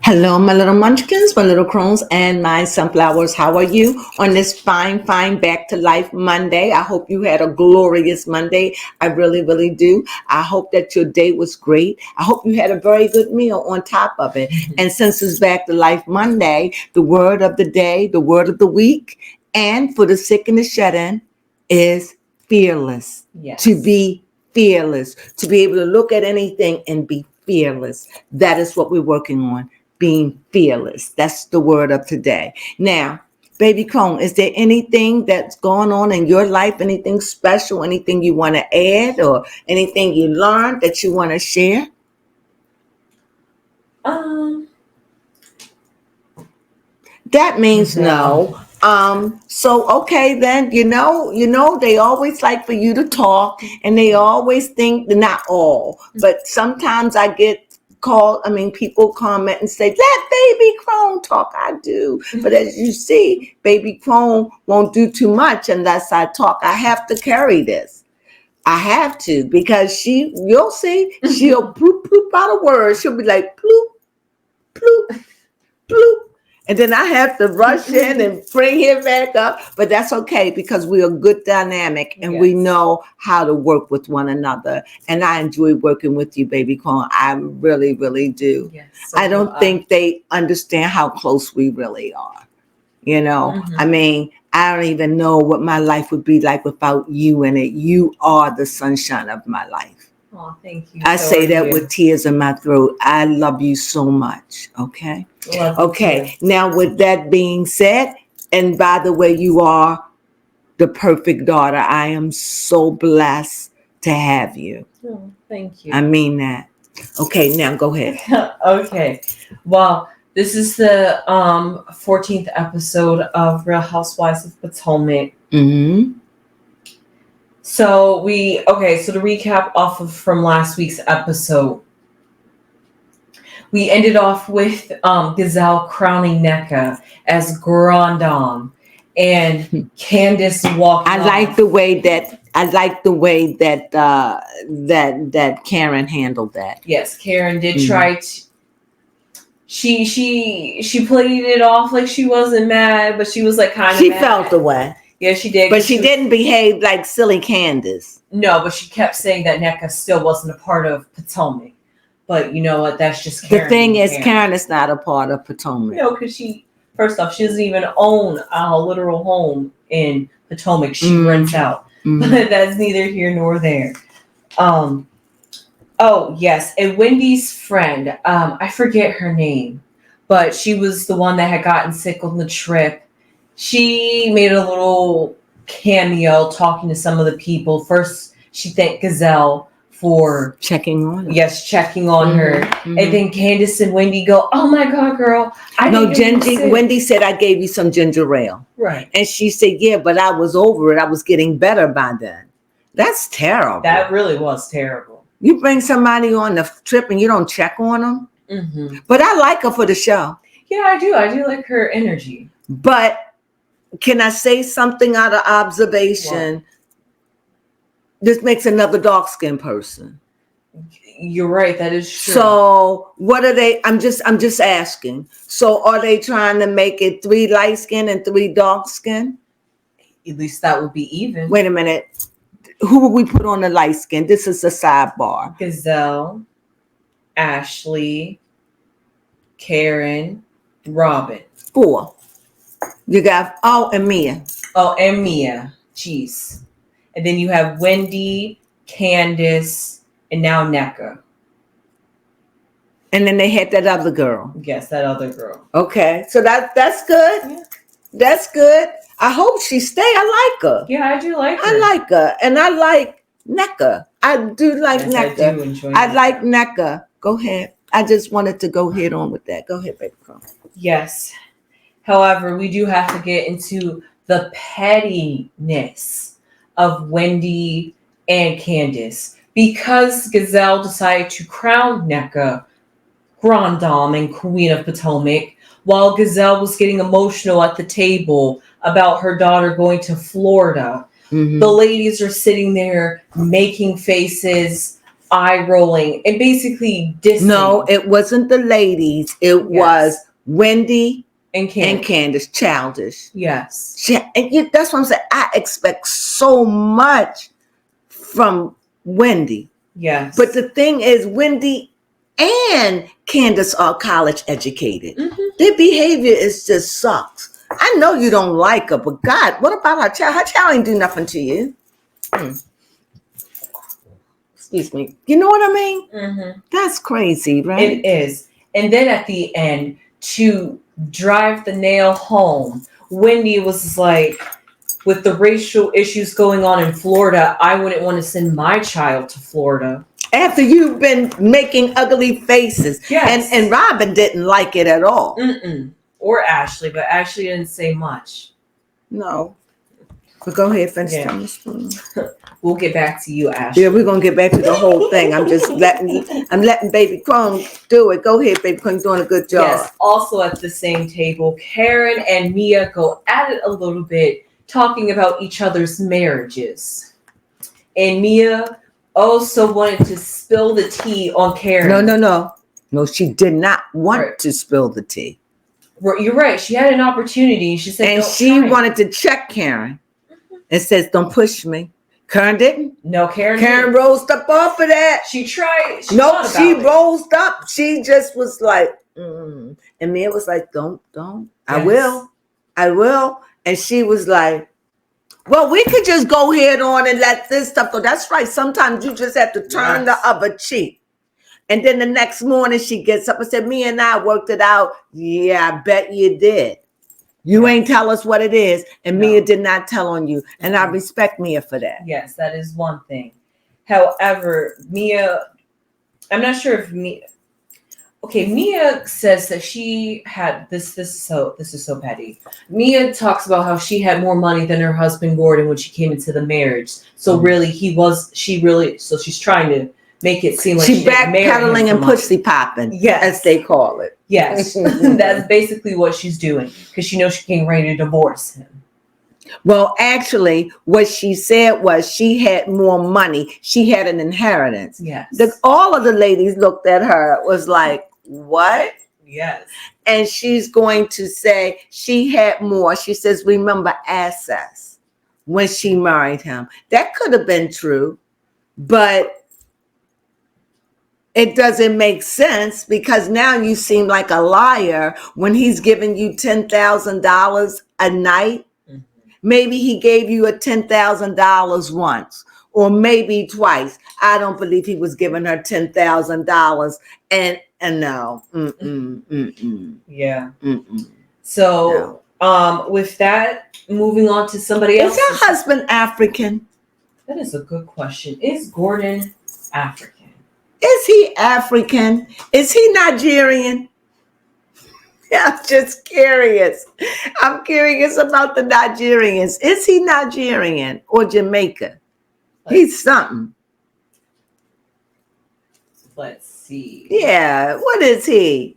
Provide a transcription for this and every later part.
Hello, my little munchkins, my little crones, and my sunflowers. How are you on this fine back to life Monday? I hope you had a glorious Monday. I really, really do. I hope that your day was great. I hope you had a very good meal on top of it. And since it's back to life Monday, the word of the day, the word of the week, and for the sick and the shut-in is fearless. Yes. To be fearless, to be able to look at anything and be fearless. That is what we're working on. Being fearless. That's the word of today. Now, baby Crone, is there anything that's going on in your life? Anything special? Anything you want to add, or anything you learned that you want to share? That means no. So okay then, you know, they always like for you to talk, and they always think, not all, but sometimes I get people comment and say, let baby Crone talk. I do. But as you see, baby Crone won't do too much unless I talk. I have to carry this. I have to, because you'll see, she'll bloop, bloop out a word. She'll be like, bloop, bloop, bloop. And then I have to rush in and bring him back up. But that's okay, because we're a good dynamic and we know how to work with one another. And I enjoy working with you, baby Crone. I really, really do. Yes, I don't think they understand how close we really are. You know, I mean, I don't even know what my life would be like without you in it. You are the sunshine of my life. Oh, thank you. I say that with tears in my throat. I love you so much. Okay. Okay. Now, with that being said, and by the way, you are the perfect daughter. I am so blessed to have you. Oh, thank you. I mean that. Okay. Now go ahead. Okay. Well, this is the 14th episode of Real Housewives of Potomac. Mm-hmm. So to recap off of from last week's episode, we ended off with Gizelle crowning Nneka as Grand Dame, and Candace walked. I like the way that that Karen handled that. Yes, Karen did try to. She played it off like she wasn't mad, but she was like kind of. She mad. felt the way. Yeah, she did. But she didn't behave like silly Candace. No, but she kept saying that Nneka still wasn't a part of Potomac. But you know what? That's just Karen. The thing is, Karen is not a part of Potomac. No, because first off, she doesn't even own a literal home in Potomac. She rents out. But that's neither here nor there. Oh, yes. And Wendy's friend, I forget her name, but she was the one that had gotten sick on the trip. She made a little cameo talking to some of the people. First, she thanked Gizelle for checking on her. Yes, checking on her. And then Candace and Wendy go, "Oh my God, girl. Wendy said, I gave you some ginger ale." Right. And she said, yeah, but I was over it. I was getting better by then. That's terrible. That really was terrible. You bring somebody on the trip and you don't check on them. Mm-hmm. But I like her for the show. Yeah, I do. I do like her energy. But can I say something out of observation? What? This makes another dark-skinned person. You're right. That is true. So what are they? I'm just asking. So are they trying to make it 3 light-skinned and 3 dark-skinned? At least that would be even. Wait a minute. Who would we put on the light skin? This is a sidebar. Gizelle, Ashley, Karen, Robin. 4. You got and Mia. Oh, and Mia. Jeez. And then you have Wendy, Candace, and now Nneka. And then they had that other girl. Yes, that other girl. Okay. So that's good. Yeah. That's good. I hope she stay. I like her. Yeah, I do like her. I like her. And I like Nneka. I do like Nneka. I do enjoy I like Nneka. Go ahead. I just wanted to go head on with that. Go ahead, baby. Yes. However, we do have to get into the pettiness of Wendy and Candace, because Gizelle decided to crown Nneka Grand Dame and Queen of Potomac, while Gizelle was getting emotional at the table about her daughter going to Florida. The ladies are sitting there making faces, eye rolling and basically dissing. No, it wasn't the ladies. It was Wendy and Candace. Childish. Yes. That's what I'm saying. I expect so much from Wendy. Yes. But the thing is, Wendy and Candace are college educated. Mm-hmm. Their behavior is just sucks. I know you don't like her, but God, what about her child? Her child ain't do nothing to you. Excuse me. You know what I mean? Mm-hmm. That's crazy, right? It is. And then at the end, to drive the nail home, Wendy was like, with the racial issues going on in Florida, I wouldn't want to send my child to Florida. After you've been making ugly faces. Yes. And Robin didn't like it at all. Mm-mm. Or Ashley, but Ashley didn't say much. No. But go ahead, finish. Yeah. We'll get back to you, Ashley. Yeah, we're gonna get back to the whole thing. I'm letting Baby Crone do it. Go ahead, Baby Crone, you're doing a good job. Yes. Also at the same table, Karen and Mia go at it a little bit, talking about each other's marriages. And Mia also wanted to spill the tea on Karen. No, she did not want to spill the tea. You're right. She had an opportunity. She said, and she wanted to check Karen and says, "Don't push me." Karen didn't. No, Karen didn't. Rose up off of that. She tried. She rose up. She just was like, And Mia was like, don't. Yes. I will. And she was like, well, we could just go head on and let this stuff go. That's right. Sometimes you just have to turn the other cheek. And then the next morning she gets up and said, "Me and I worked it out." Yeah, I bet you did. You ain't tell us what it is. And Mia did not tell on you. And I respect Mia for that. Yes, that is one thing. However, Mia, I'm not sure if Mia, Mia says that she had this is so petty. Mia talks about how she had more money than her husband Gordon when she came into the marriage. So really so she's trying to make it seem like she backpedaling and pussy popping, as they call it. Yes, that's basically what she's doing because she knows she can't ready to divorce him. Well, actually, what she said was she had more money. She had an inheritance. Yes. All of the ladies looked at her, was like, what? Yes. And she's going to say she had more. She says, remember access when she married him. That could have been true, but it doesn't make sense because now you seem like a liar when he's giving you $10,000 a night. Mm-hmm. Maybe he gave you a $10,000 once or maybe twice. I don't believe he was giving her $10,000 and no. Yeah. Mm-mm. So with that, moving on to somebody else. Is your husband African? That is a good question. Is Gordon African? Is he African? Is he Nigerian? I'm just curious. I'm curious about the Nigerians. Is he Nigerian or Jamaica? He's something. Let's see. Yeah. What is he?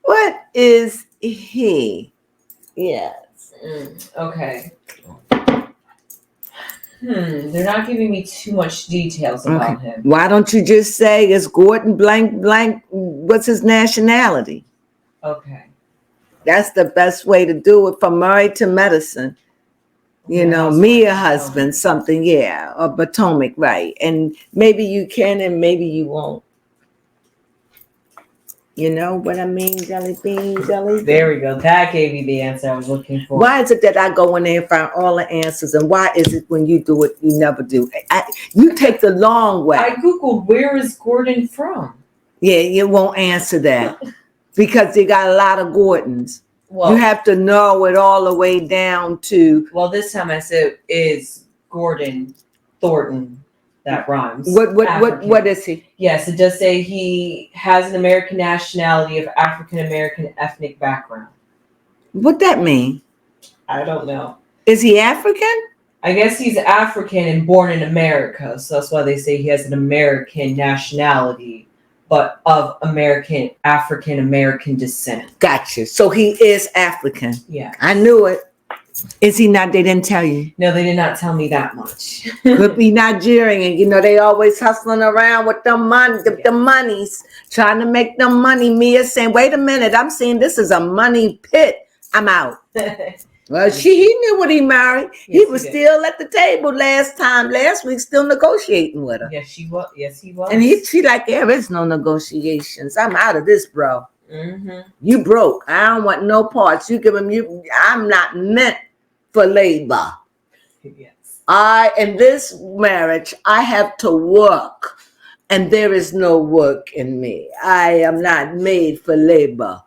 What is he? Yes. Okay. They're not giving me too much details about him. Why don't you just say it's Gordon blank, what's his nationality? Okay. That's the best way to do it, from married to medicine. Mia husband, something, or Potomac, right. And maybe you can and maybe you won't. You know what I mean, jelly bean? There we go. That gave me the answer I was looking for. Why is it that I go in there and find all the answers? And why is it when you do it, you never do? You take the long way. I Googled, where is Gordon from? Yeah, you won't answer that because you got a lot of Gordons. Well, you have to know it all the way down to... Well, this time I said is Gordon Thornton. That rhymes. What is he? Yes, it does say he has an American nationality of African American ethnic background. What that mean? I don't know. Is he African? I guess he's African and born in America, so that's why they say he has an American nationality, but of African American descent. Gotcha. So he is African. Yeah. I knew it. Is he not? They didn't tell you. No, they did not tell me that much. Could be Nigerian. You know, they always hustling around with the money, the monies, trying to make them money. Mia saying, wait a minute, I'm seeing this is a money pit. I'm out. Well, he knew what he married. Yes, he was he did. still at the table last week, still negotiating with her. Yes, she was. Yes, he was. And she like, there is no negotiations. I'm out of this, bro. Mm-hmm. You broke. I don't want no parts. You give him I'm not meant for labor. Yes. In this marriage, I have to work, and there is no work in me. I am not made for labor.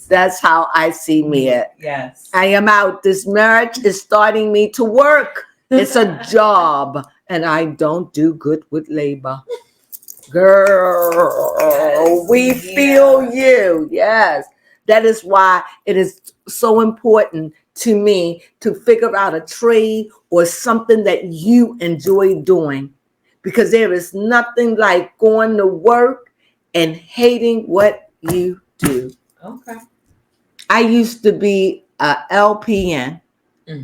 That's how I see me. Yes. I am out. This marriage is starting me to work. It's a job, and I don't do good with labor. Girl, yes, we feel you. Yes. That is why it is so important to me to figure out a trade or something that you enjoy doing, because there is nothing like going to work and hating what you do. Okay. I used to be a LPN.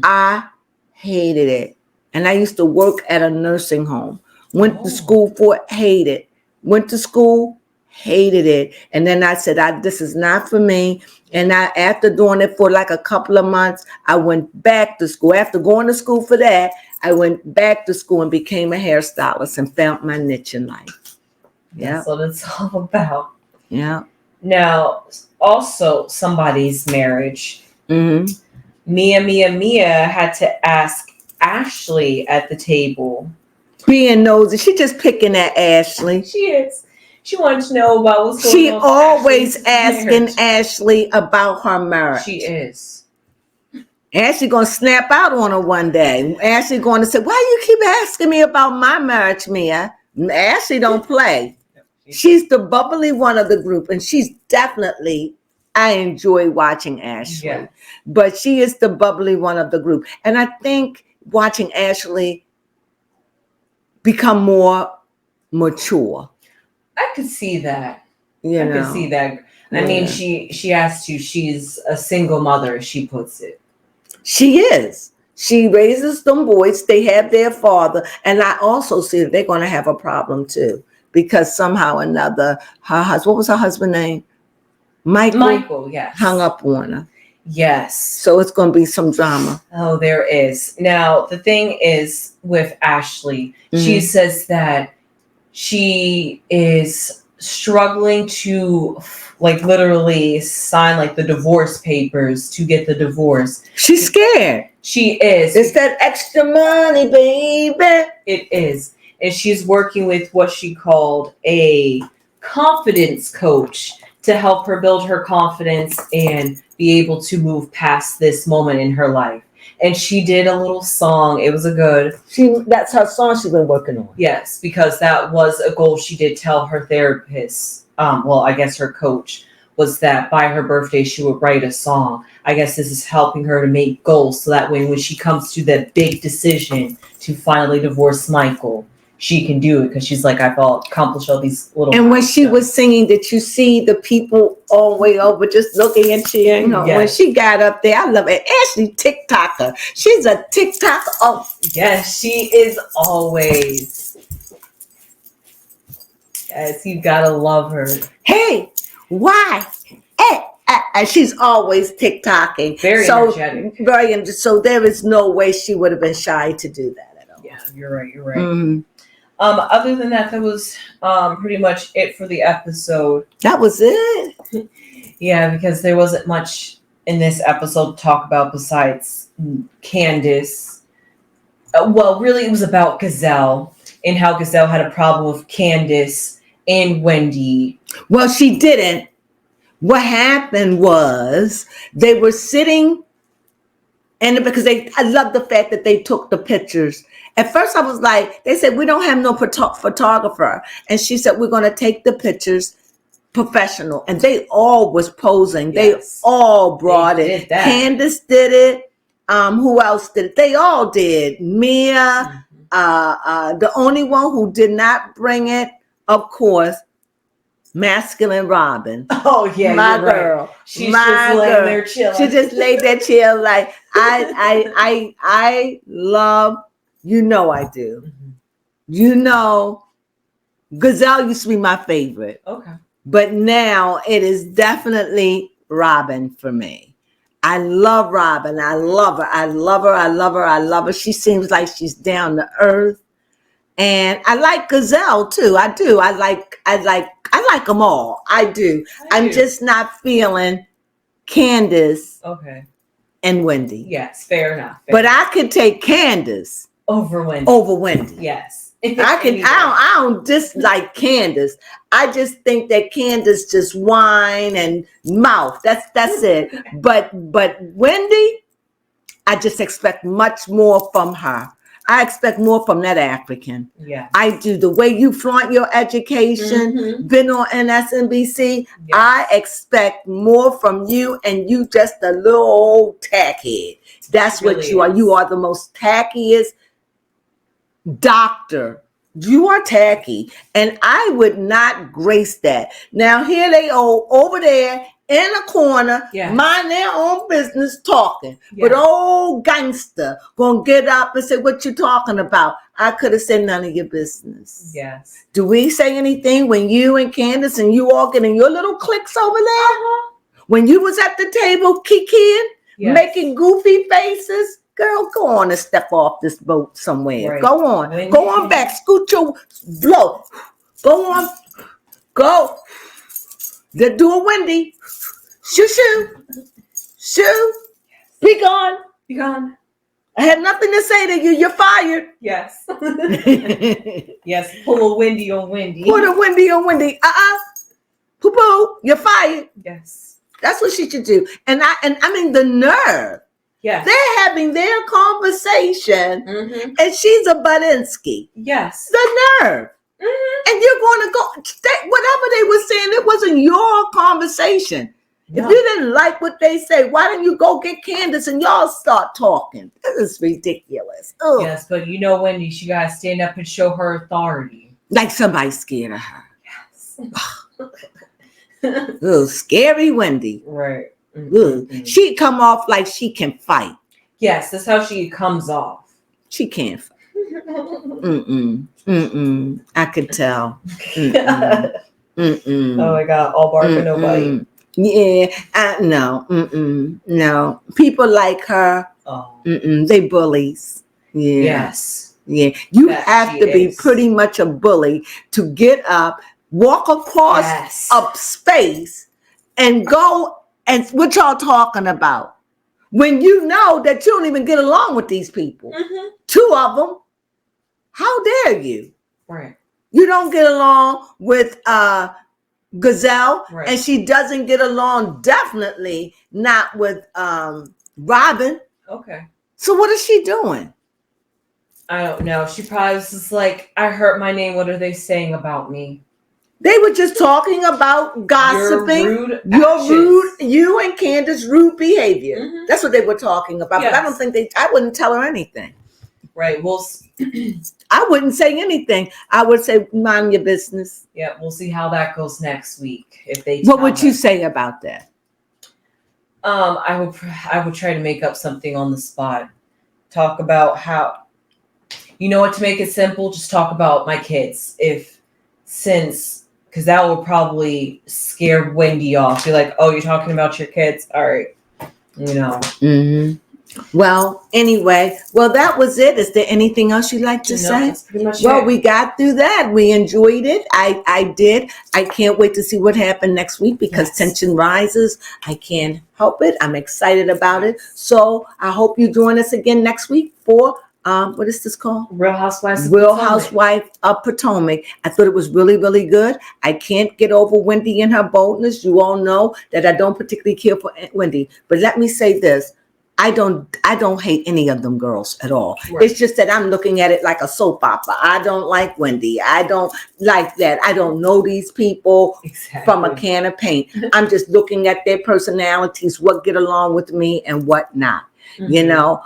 I hated it. And I used to work at a nursing home. Went to school for it, hated it. Went to school, hated it. And then I said, this is not for me. And after doing it for like a couple of months, I went back to school. After going to school for that, I went back to school and became a hairstylist and found my niche in life. Yeah. That's what it's all about. Yeah. Now, also somebody's marriage. Mm-hmm. Mia had to ask Ashley at the table. Being nosy. She just picking at Ashley. She is. She wanted to know about what's going on. She always asking Ashley about her marriage. She is. Ashley gonna snap out on her one day. Ashley going to say, why you keep asking me about my marriage, Mia? Ashley don't play. She's the bubbly one of the group, and she's definitely, I enjoy watching Ashley. Yeah. But she is the bubbly one of the group. And I think watching Ashley become more mature. I could see that. I could see that. I mean, she has to. She's a single mother, as she puts it. She is. She raises them boys. They have their father. And I also see that they're going to have a problem too. Because somehow or another, her husband, what was her husband's name? Michael, yes. Hung up on her. Yes. So it's going to be some drama. Oh, there is. Now, the thing is with Ashley, she says that she is struggling to like literally sign like the divorce papers to get the divorce. She's scared. She is. It's that extra money, baby. It is. And she's working with what she called a confidence coach to help her build her confidence and be able to move past this moment in her life. And she did a little song. It was that's her song she's been working on. Yes, because that was a goal she did tell her therapist. I guess her coach was that by her birthday, she would write a song. I guess this is helping her to make goals so that when she comes to that big decision to finally divorce Michael, she can do it because she's like, I've accomplished all these little. And when she was singing, did you see the people all the way over just looking and cheering her? Yes. When she got up there, I love it. Ashley TikToker. She's a TikToker. Oh, yes, she is always. Yes, you gotta love her. Hey, why? She's always TikToking. Very energetic. So there is no way she would have been shy to do that at all. Yeah, you're right. Mm-hmm. Other than that, that was pretty much it for the episode. That was it? Yeah, because there wasn't much in this episode to talk about besides Candace. Really, it was about Gazelle and how Gazelle had a problem with Candace and Wendy. Well, she didn't. What happened was they were sitting, and because I love the fact that they took the pictures. At first, I was like, they said, we don't have no photographer. And she said, we're going to take the pictures professional. And they all was posing. Yes. They all brought it. Candace did it. Who else did it? They all did. Mia, the only one who did not bring it, of course, Masculine Robin. Oh yeah, My you're right. girl. She's my just laying girl. there chilling. She just laid there chill. Like I love, you know I do. Mhm. You know, Gazelle used to be my favorite. Okay. But now it is definitely Robin for me. I love Robin. I love her. I love her. I love her. I love her. She seems like she's down to earth. And I like Gazelle too. I do. I like them all. I do. I'm just not feeling Candace Okay. and Wendy. Yes, fair enough. But I could take Candace over Wendy. over Wendy. Yes. I don't dislike Candace. I just think that Candace just whine and mouth. That's it. But Wendy, I just expect much more from her. I expect more from that African. Yeah. I do. The way you flaunt your education, been on NSNBC, Yes. I expect more from you, and you just a little old tackhead. That's what you are. You are the most tackiest doctor. You are tacky, and I would not grace that. Now here they all over there in a corner, mind their own business, talking. But old gangster gonna get up and say, "What you talking about?" I could have said none of your business. Yes. Do we say anything when you and Candace and you all getting your little cliques over there? When you was at the table kikiing, making goofy faces? Girl, go on and step off this boat somewhere. Right. Go on. Go on back. Scoot your blow. Go on. Go. Do a Wendy. Shoo, shoo. Shoo. Be gone. Be gone. I had nothing to say to you. You're fired. Yes. Yes. Pull a Wendy on Wendy. Pull a Wendy on Wendy. Poo poo. You're fired. Yes. That's what she should do. And I mean the nerve. Yes. They're having their conversation, and she's a Budinsky. Yes. The nerve. And you're going to go, whatever they were saying, it wasn't your conversation. No. If you didn't like what they say, why didn't you go get Candace and y'all start talking? This is ridiculous. Ugh. Yes, but you know, Wendy, she got to stand up and show her authority. Like somebody's scared of her. Yes. Ugh, scary Wendy. Right. She come off like she can fight. Yes, that's how she comes off. She can't fight. I could tell. Oh my God, all bark and no bite. Yeah, no. People like her. They bullies. Yeah. Yes. Yeah. You have to be pretty much a bully to get up, walk across up space, and go. And what y'all talking about? When you know that you don't even get along with these people. Two of them. How dare you? Right. You don't get along with Gazelle, right. And she doesn't get along, definitely not with Robin. Okay. So what is she doing? I don't know. She probably was just like, I hurt my name. What are they saying about me? They were just talking about gossiping. You and Candace rude behavior. That's what they were talking about. Yes. But I don't think I wouldn't tell her anything. Right. Well, I wouldn't say anything. I would say, mind your business. Yeah. We'll see how that goes next week. If they what would you say about that? I would try to make up something on the spot. Talk about how, you know what, to make it simple, just talk about my kids. Because that would probably scare Wendy off. Be like, oh, you're talking about your kids? All right. You know. Well, anyway, that was it. Is there anything else you'd like to say? That's pretty much it. We got through that. We enjoyed it. I did. I can't wait to see what happened next week because tension rises. I can't help it. I'm excited about it. So I hope you join us again next week for what is this called? Real Housewives of Potomac. I thought it was really, really good. I can't get over Wendy and her boldness. You all know that I don't particularly care for Wendy. But let me say this. I don't hate any of them girls at all. Right. It's just that I'm looking at it like a soap opera. I don't like Wendy. I don't like that. I don't know these people from a can of paint. I'm just looking at their personalities, what get along with me and what not. You know,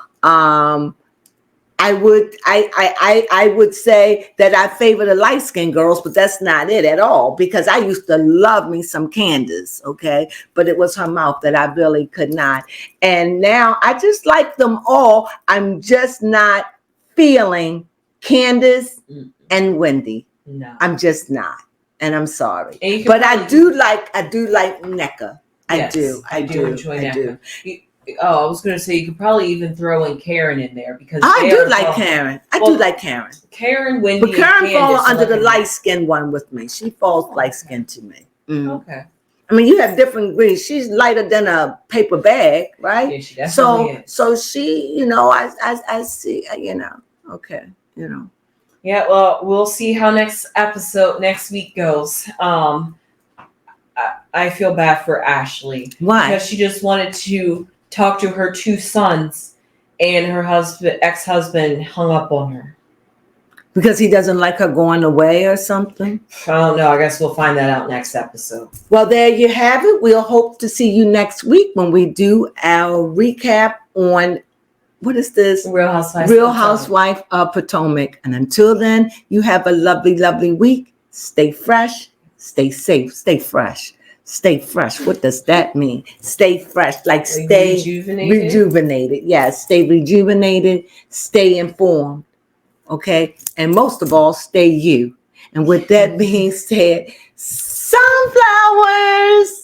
I would say that I favor the light skinned girls, but that's not it at all, because I used to love me some Candace, okay? But it was her mouth that I really could not. And now I just like them all. I'm just not feeling Candace and Wendy. No. I'm just not. And I'm sorry. And But I do like NECA. Yes, I do enjoy NECA. I was going to say you could probably even throw in Karen in there, because I do like Karen. I do like Karen. Karen, Wendy, but Karen and falls Candace under the like light skin one with me. She falls light skin to me. Okay. I mean, you have different greens. She's lighter than a paper bag, right? Yeah, she definitely is. So she, I see, okay, Yeah, well, we'll see how next week goes. I feel bad for Ashley. Why? Because she just wanted to talk to her 2 sons, and her ex-husband hung up on her. Because he doesn't like her going away or something? I don't know. I guess we'll find that out next episode. Well, there you have it. We'll hope to see you next week when we do our recap on, what is this? Real Housewife of Potomac. And until then, you have a lovely, lovely week. Stay fresh, stay safe, stay fresh. Stay fresh. What does that mean? Stay fresh, like stay rejuvenated. Yes, stay rejuvenated, stay informed. Okay? And most of all, stay you. And with that being said, sunflowers.